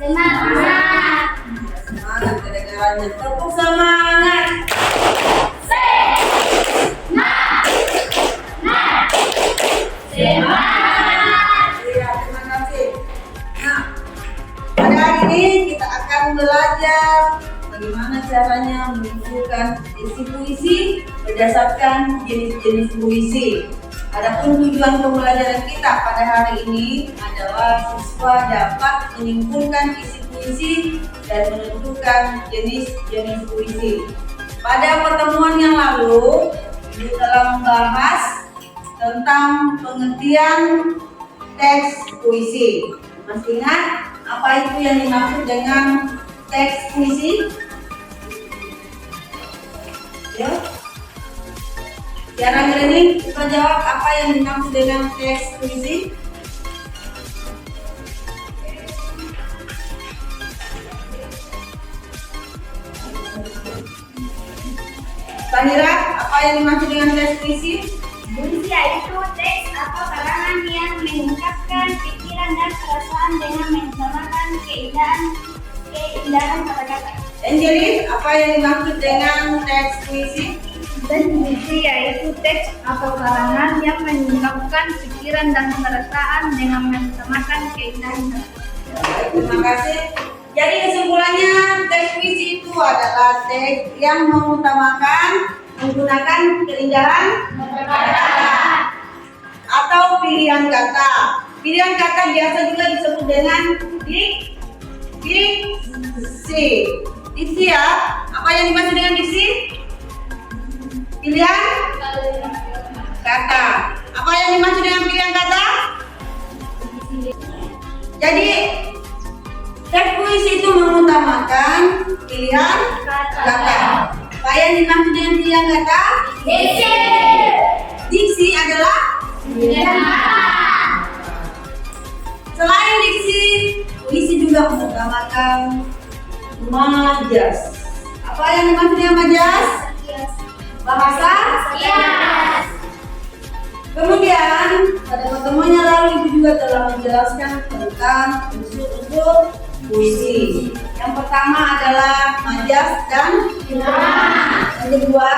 Semangat. Semangat kedengarannya. Tepuk semangat. Semangat. Iya, terima kasih. Nah, pada hari ini kita akan belajar bagaimana caranya mengumpulkan isi puisi berdasarkan jenis-jenis puisi. Adapun tujuan pembelajaran kita pada hari ini adalah siswa dapat menyimpulkan isi puisi dan menentukan jenis-jenis puisi. Pada pertemuan yang lalu, Ibu telah membahas tentang pengertian teks puisi. Masih ingat apa itu yang dimaksud dengan teks puisi? Ya. Tiara Greni, kita jawab apa yang dimaksud dengan teks puisi? Tanira, apa yang dimaksud dengan teks puisi? Puisi yaitu teks atau karangan yang mengungkapkan pikiran dan perasaan dengan menceritakan keindahan kata-kata. Angelis, apa yang dimaksud dengan teks puisi? Puisi yaitu teks atau karangan yang mengungkapkan pikiran dan perasaan dengan menceritakan keindahan kata-kata. Baik, terima kasih. Jadi kesimpulannya, teks puisi itu adalah teks yang mengutamakan menggunakan keindahan kata atau pilihan kata. Pilihan kata biasa juga disebut dengan diksi. Diksi ya. Apa yang dimaksud dengan diksi? Pilihan kata. Apa yang dimaksud dengan pilihan kata? Jadi teks puisi itu mengutamakan pilihan kata. Apa yang dimaksud dengan pilihan kata? Diksi. Diksi adalah Pilihan kata. selain diksi, puisi juga mengutamakan majas. Apa yang dimaksud dengan majas? Bahasa. Kias. Kemudian pada pertemuan yang lalu itu juga telah menjelaskan tentang unsur-unsur puisi. Yang pertama adalah majas dan yang kedua,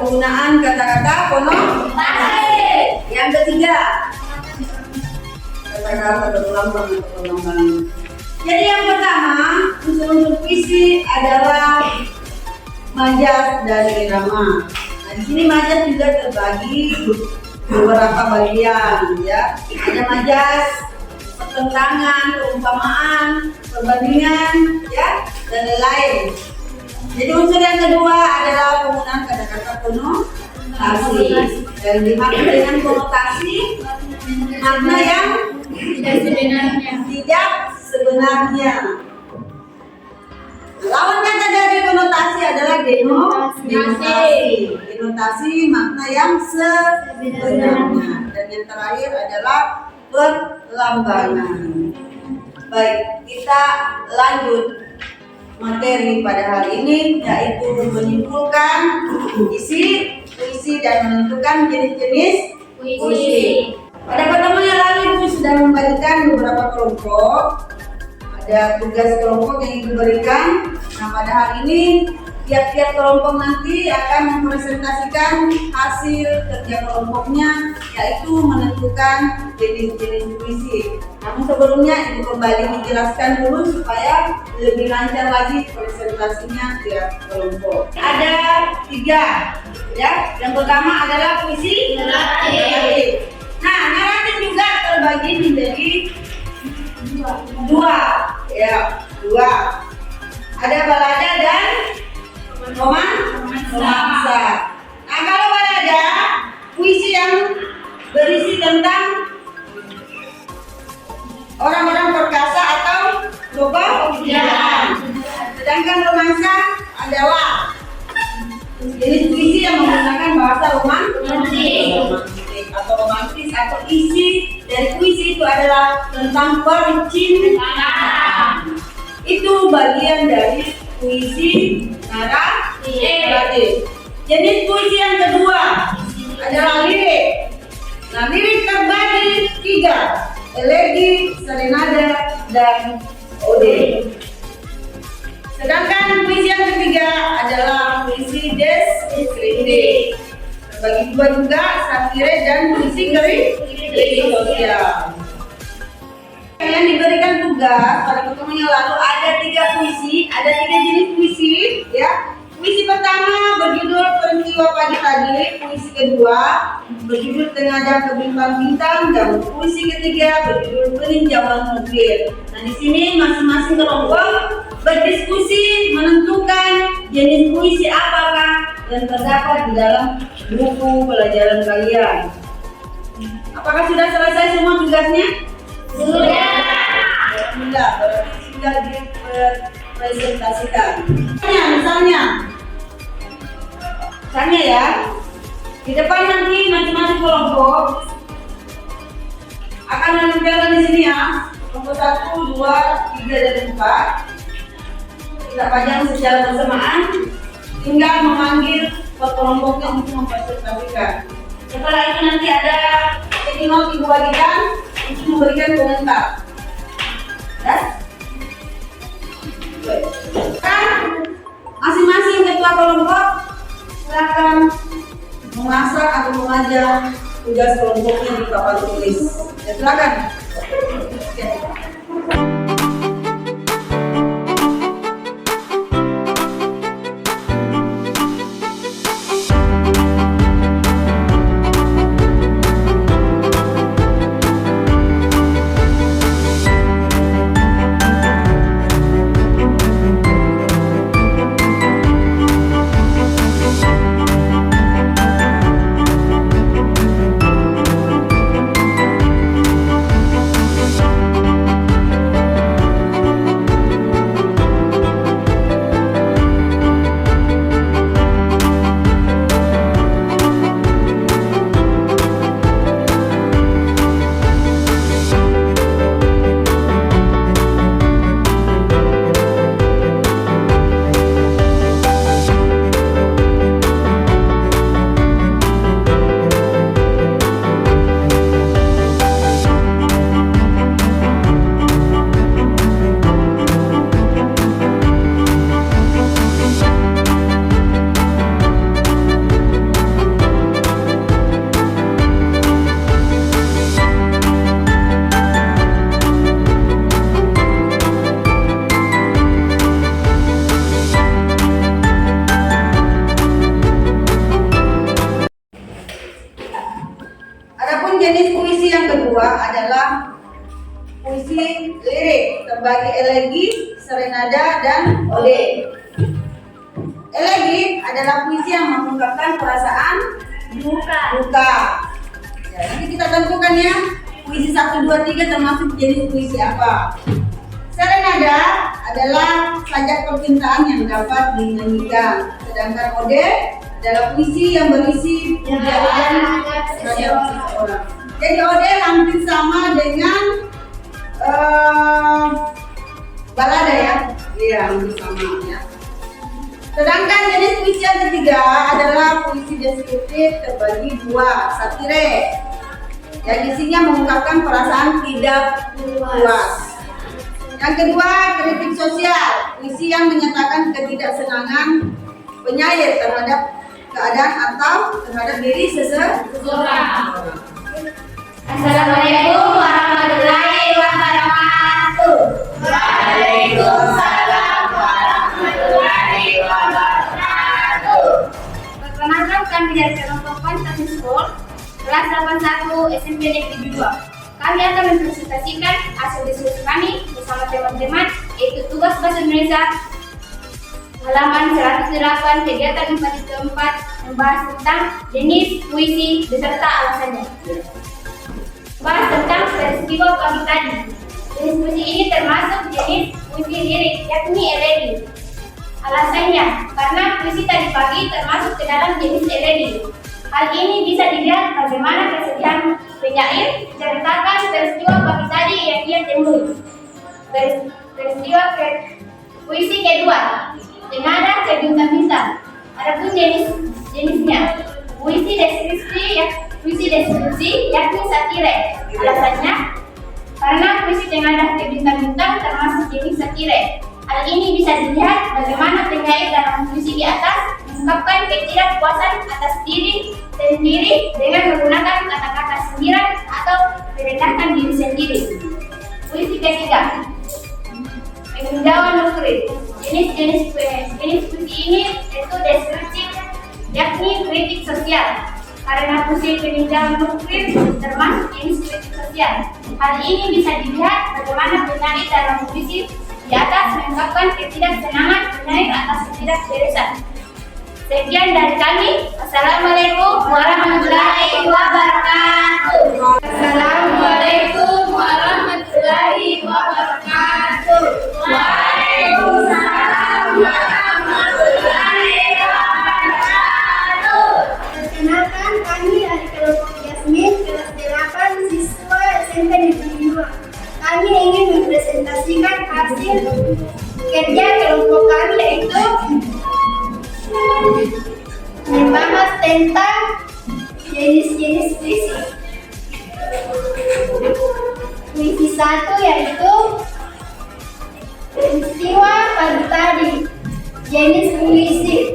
penggunaan kata-kata konotasi. Yang ketiga, kata-kata berulang-ulang. Jadi yang pertama, unsur-unsur puisi adalah majas dan irama. Nah, di sini majas juga terbagi beberapa bagian, ya. Ada majas pertentangan, perumpamaan, perbandingan, ya, dan lain-lain. Jadi unsur yang kedua adalah penggunaan kata-kata konotasi. Dan dimaksud dengan konotasi makna yang tidak sebenarnya. Lawan kata dari konotasi adalah denotasi. Denotasi makna yang sebenarnya. Dan yang terakhir adalah perlambangan. Baik, kita lanjut materi pada hari ini, yaitu menyimpulkan isi puisi dan menentukan jenis-jenis puisi. Pada pertemuan yang lalu Ibu sudah membagikan beberapa kelompok. Ada tugas kelompok yang Ibu berikan. Nah, pada hari ini tiap-tiap kelompok nanti akan mempresentasikan hasil kerja kelompoknya, yaitu menentukan jenis-jenis puisi. Namun sebelumnya Ibu kembali menjelaskan dulu supaya lebih lancar lagi presentasinya tiap kelompok. Ada 3, ya. Yang pertama adalah puisi naratif. Nah, naratif juga terbagi menjadi dua. Ada balada dan romansa. Nah, kalau balada, puisi yang berisi tentang orang-orang perkasa atau kebahagiaan. Sedangkan romansa adalah jenis puisi yang menggunakan bahasa romantis atau isi dari puisi itu adalah tentang percintaan. Itu bagian dari puisi naratif. Jenis puisi yang kedua adalah lirik. Nah, lirik terbagi 3. elegi, serenada, dan ode. Sedangkan puisi yang ketiga adalah puisi deskriptif. Terbagi dua juga, satire dan puisi kritik sosial. Kalian diberikan tugas pada pertemuan yang lalu ada 3 puisi, ada 3 jenis puisi, ya. Puisi pertama berjudul Peristiwa Pagi Tadi, puisi kedua berjudul Tengadah Kebintang-bintang, dan puisi ketiga berjudul Peninjauan Mobil. Nah, di sini masing-masing kelompok berdiskusi menentukan jenis puisi apakah yang terdapat di dalam buku pelajaran kalian. Apakah sudah selesai semua tugasnya? Sudah. Alhamdulillah, berarti sudah dipresentasikan. Misalnya ya, di depan nanti masing-masing kelompok akan menempelkan di sini ya, kelompok 1, 2, 3, dan 4. Kita pajang secara bersamaan, tinggal memanggil kelompoknya untuk mempresentasikan. Setelah itu nanti ada sesi not ibu bagikan untuk memberikan komentar. Ya? Kan masing-masing ketua kelompok silakan memasak atau mengajar tugas kelompoknya di papan tulis. Ya, silakan. Ya. Jenis puisi yang kedua adalah puisi lirik, terbagi elegi, serenada, dan ode. Elegi adalah puisi yang mengungkapkan perasaan duka. Ya, nanti kita tentukan ya, puisi 1, 2, 3 termasuk jenis puisi apa. Serenada adalah sajak percintaan yang dapat dinyanyikan, sedangkan ode adalah puisi yang berisi pujian terhadap seseorang. Jadi ode hampir sama dengan balada ya, iya hampir sama ya. Sedangkan jenis puisi yang ketiga adalah puisi deskriptif, terbagi 2, satire, yang isinya mengungkapkan perasaan tidak puas. Yang kedua, kritik sosial, puisi yang menyatakan ketidaksenangan penyair terhadap keadaan atau terhadap diri seseorang. Assalamualaikum warahmatullahi wabarakatuh. Waalaikumsalam warahmatullahi wabarakatuh. Perkenalkan, kami dari kelompok Kontak School kelas 81 SMP Negeri 2. Kami akan mempresentasikan hasil diskusi kami bersama teman-teman, yaitu tugas bahasa Indonesia halaman 108 kegiatan 4 membahas tentang jenis puisi beserta alasannya. Bahas tentang peristiwa pagi tadi. Jenis puisi ini termasuk jenis puisi lirik, yakni elegi. Alasannya, karena puisi tadi pagi termasuk ke dalam jenis elegi. Hal ini bisa dilihat bagaimana kesedihan penyair menceritakan peristiwa pagi tadi yang ia temui. Peristiwa puisi kedua, Tengadah Kebintang-bintang. Adapun jenisnya, puisi deskripsi yakni satire. Alasannya, karena puisi tengadah ke bintang-bintang termasuk jenis satire. Hal ini bisa dilihat bagaimana penyair dalam puisi di atas mengungkapkan ketidakpuasan atas diri sendiri dengan menggunakan kata-kata sindiran atau merendahkan diri sendiri. Puisi ketiga, peninjauan nuklir. Jenis puisi ini itu deskriptif, yakni kritik sosial. Karena puisi peninjauan nuklir termasuk jenis kritik sosial. Hal ini bisa dilihat bagaimana penyair dalam puisi di atas mengungkapkan ketidaksenangan penyair atas ketidakberesan. Sekian dari kami. Assalamualaikum warahmatullahi wabarakatuh. Assalamualaikum warahmatullahi wabarakatuh. Waalaikumsalam warahmatullahi wabarakatuh. Perkenalkan, kami dari kelompok Yasmin, kelas 8, siswa SMP Negeri 2. Kami ingin mempresentasikan hasil kerja kelompok kami, yaitu membahas tentang jenis-jenis puisi. Puisi 1 yaitu peristiwa pagi tadi. Jenis puisi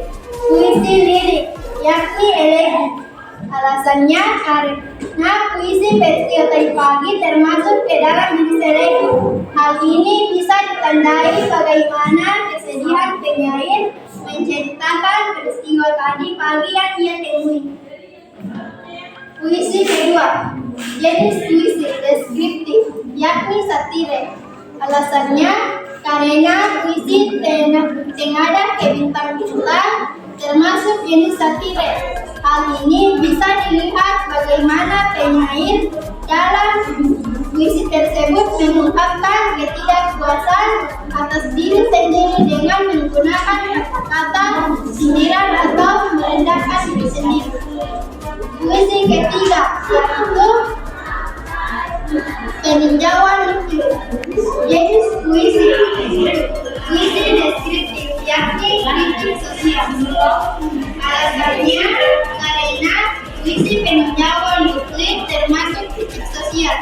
lirik, yakni elegi. Alasannya karena puisi peristiwa tadi pagi termasuk ke dalam jenis elegi. Hal ini bisa ditandai bagaimana kesedihan penyair menceritakan peristiwa tadi pagi yang ia temui. Puisi kedua, jenis puisi deskriptif, yakni satire. Alasannya karena puisi tengadah ke bintang-bintang termasuk jenis satire. Hal ini bisa dilihat bagaimana penyair dalam puisi tersebut mengungkapkan ketidakpuasan atas diri sendiri dengan menggunakan kata-kata sindiran atau merendahkan diri sendiri. Puisi ketiga yaitu peninjauan nuklir. Jenis puisi deskriptif, yakni kritik sosial. Alasannya karena puisi peninjauan nuklir termasuk kritik sosial.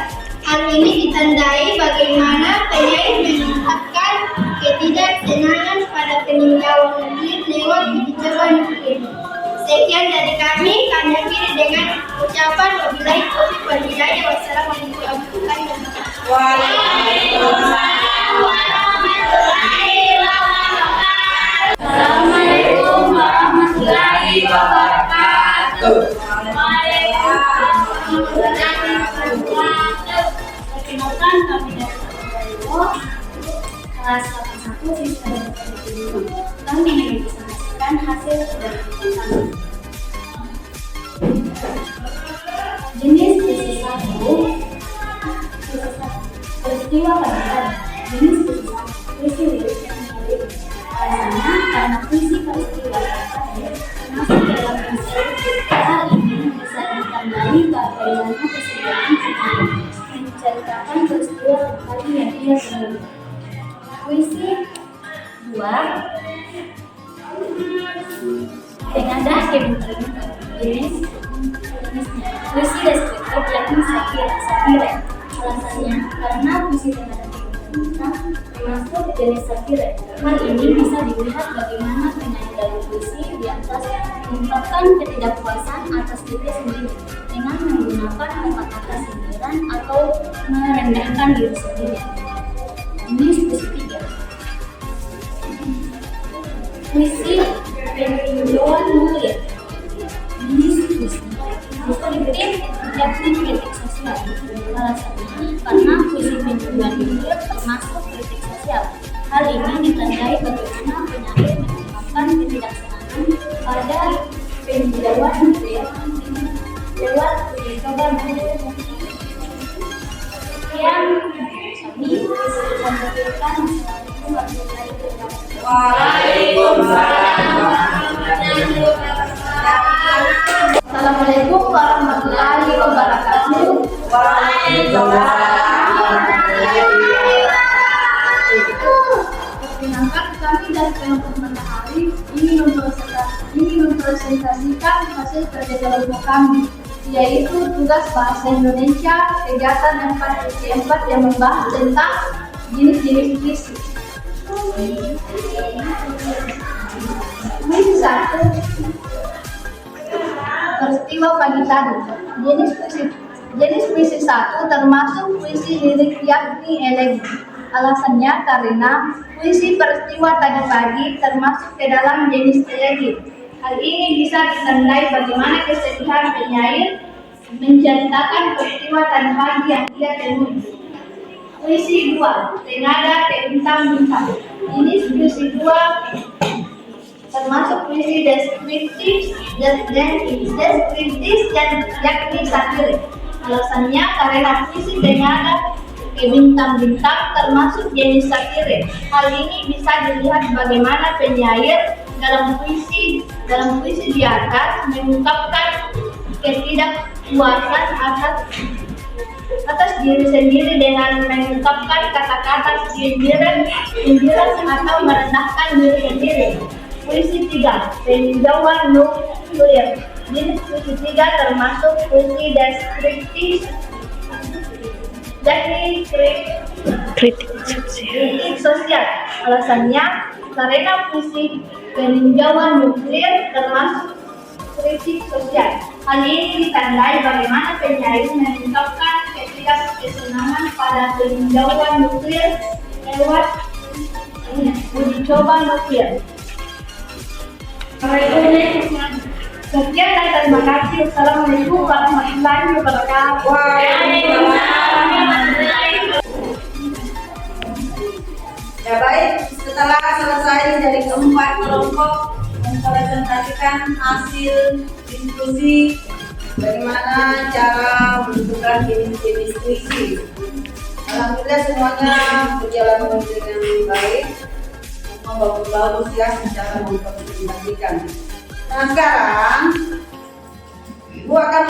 Hal ini ditandai bagaimana penyair mengungkapkan ketidaksenangan pada peninjauan nuklir lewat peninjauan nuklir. Sekian dari kami akhiri dengan ucapan wabillahi taufiq wal hidayah. Wassalamualaikum warahmatullahi wabarakatuh. Waalaikumsalam warahmatullahi wabarakatuh. Assalamualaikum warahmatullahi wabarakatuh. Perkenalkan, kami dari kelas 1 siswa dari kami ingin menyampaikan hasil dari kami. Jenis puisi 1 peristiwa pagi tadi. Jenis puisi 1 puisi lirik yang menarik. Alasannya karena puisi peristiwa pagi tadi masuk dalam puisi. Hal ini bisa ditandai bagaimana kesedihan penyair menceritakan peristiwa pagi yang ia temui. Puisi 2 tengadah ke bintang-bintang. Jenisnya puisi deskriptif, yakni satire. Alasannya karena puisi tengadah ke bintang-bintang termasuk jenis satire. Hal ini bisa dilihat bagaimana penyair dalam puisi di atas mengungkapkan ketidakpuasan atas diri sendiri dengan menggunakan kata-kata sindiran atau merendahkan diri sendiri. Jenis puisi 3 puisi peninjauan nuklir. Jenis puisi deskriptif, yakni kritik sosial. Alasannya karena puisi peninjauan nuklir termasuk kritik sosial. Hal ini ditandai bagaimana penyair mengungkapkan ketidaksenangan pada peninjauan nuklir lewat mencoba menentukan. Sekian kami menyampaikan. Assalamualaikum warahmatullahi wabarakatuh. Perkenalkan, kami dari kelompok Matahari ingin mempresentasikan hasil kerja kelompok kami. yaitu tugas bahasa Indonesia kegiatan 4 yang membahas tentang jenis-jenis puisi. Puisi 1, peristiwa pagi tadi. Jenis puisi 1 termasuk puisi lirik yakni elegi. Alasannya karena puisi peristiwa tadi pagi termasuk ke dalam jenis elegi. Hal ini bisa ditandai bagaimana kesedihan penyair menceritakan peristiwa tadi pagi yang ia temui. Puisi 2, Tenada Bintang-Bintang. Jenis puisi 2 termasuk puisi deskriptif dan yakni satirik. Alasannya karena puisi Tenada Bintang-Bintang termasuk jenis satirik. Hal ini bisa dilihat bagaimana penyair dalam puisi di atas mengungkapkan ketidakpuasan atas diri sendiri dengan mengungkapkan kata-kata sindiran atau merendahkan diri sendiri. Puisi 3, Peninjauan nuklir. Jenis puisi 3 termasuk puisi deskriptif yakni kritik sosial. Alasannya karena puisi Peninjauan nuklir termasuk kritik sosial. Hal ini ditandai bagaimana penyair mengungkapkan ketidakkesenangan pada peninjauan nuklir lewat uji coba nuklir. Sekian dan terima kasih. Assalamualaikum warahmatullahi wabarakatuh. Ya baik, setelah selesai dari keempat kelompok mempresentasikan hasil diskusi bagaimana cara menentukan jenis-jenis puisi. Alhamdulillah semuanya berjalan dengan baik, bagus ya secara mempresentasikan. Nah sekarang Ibu akan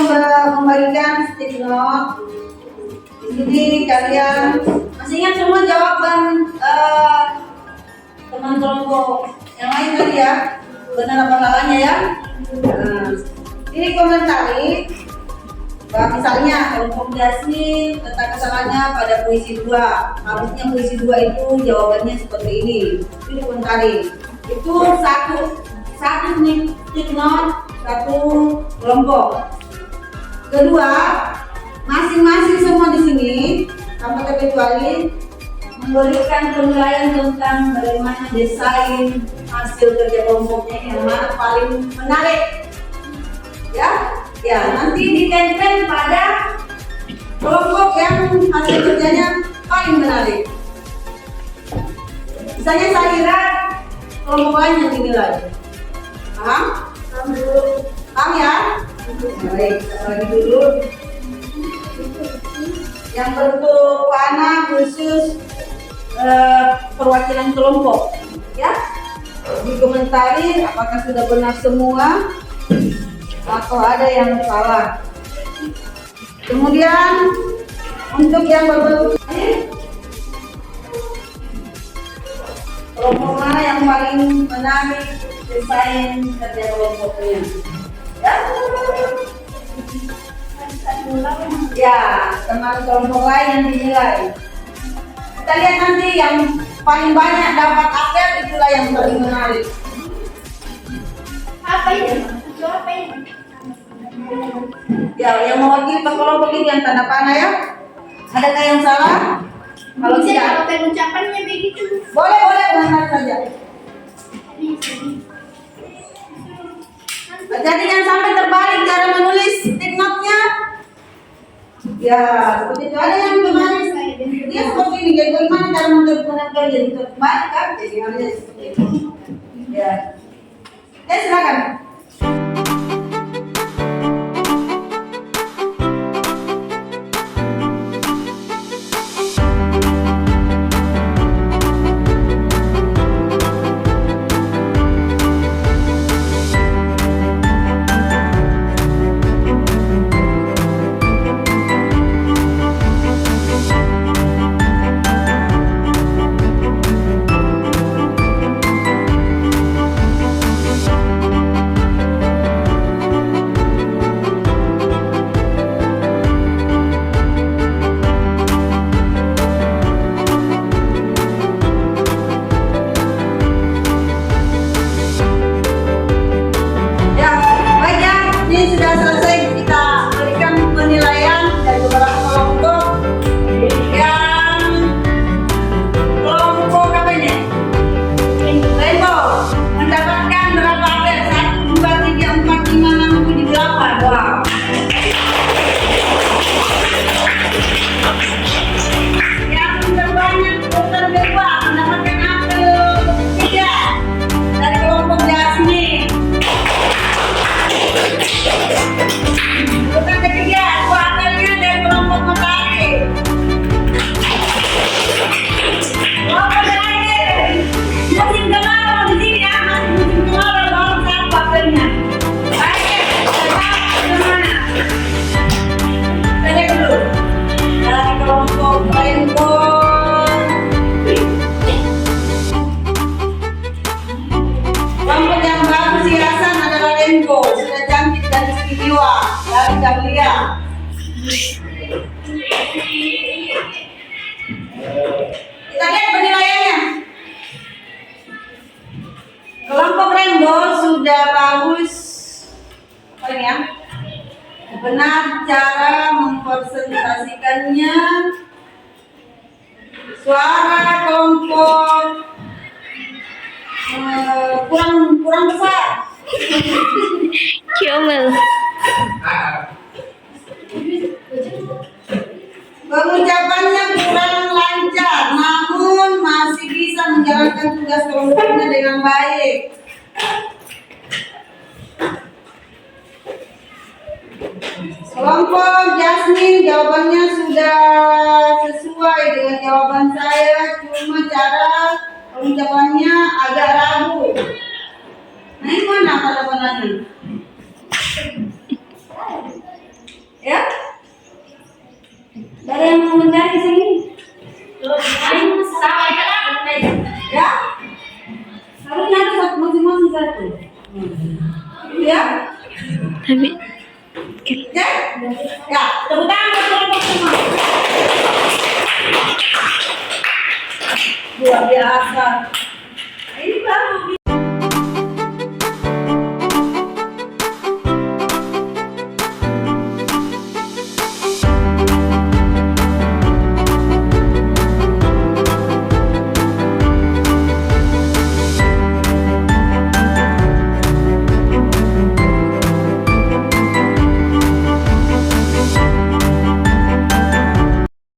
memberikan stick note. Di sini kalian masih ingat semua jawaban teman kelompok yang lain tadi ya, benar apa salahnya ya? Nah, ini komentari. Misalnya kelompok Jasmine letak kesalahannya pada puisi 2. Harusnya puisi 2 itu jawabannya seperti ini. Ini komentari. Itu satu stick note satu kelompok. Kedua, masing-masing semua di sini tanpa terkecuali memberikan penilaian tentang bagaimana desain hasil kerja kelompoknya yang mana paling menarik. Ya, nanti ditempel pada kelompok yang hasil kerjanya paling menarik. Misalnya saya kira kelompok lain yang dinilai. Paham? Paham ya? Baik, kita lagi dulu. Yang bentuk panah khusus perwakilan kelompok, ya. Dikomentari apakah sudah benar semua atau ada yang salah. Kemudian untuk yang berbentuk kelompok mana yang paling menarik desain kerja kelompoknya, ya? Ya, teman kelompok lain yang dinilai. Kita lihat nanti yang paling banyak dapat apel itulah yang paling menarik. Apa ini? Apa ini? Ya, yang mewakili kelompok ini yang tanda panah ya. Adakah yang salah? Kalau Bisa tidak, kalau ucapannya begitu. boleh benar saja. Jadi jangan sampai terbalik cara menulis stick note-nya. Ya, seperti itu. Ada yang kemarin dia seperti ini. Jadi bagaimana cara menentukan jadi terbalik kan? Jadi harusnya seperti itu. Ya. Silakan. Kita lihat penilaiannya. Kelompok Rainbow sudah bagus. Apa ini ya? Benar cara mempresentasikannya. Suara kelompok kurang besar. Kiomel. Pengucapannya kurang lancar, namun masih bisa menjalankan tugas kelompoknya dengan baik. Kelompok Jasmine jawabannya sudah sesuai dengan jawaban saya, cuma cara pengucapannya agak ragu. Nah, ini mana pada-padanya? Ya? Dari yang mau mencari sini? Sama aja lah. Ya? Harusnya ada satu masing-masing satu. Ya? Tapi Ya? Ya, tepuk tangan buat kelompok semua. Luar biasa. Ini baru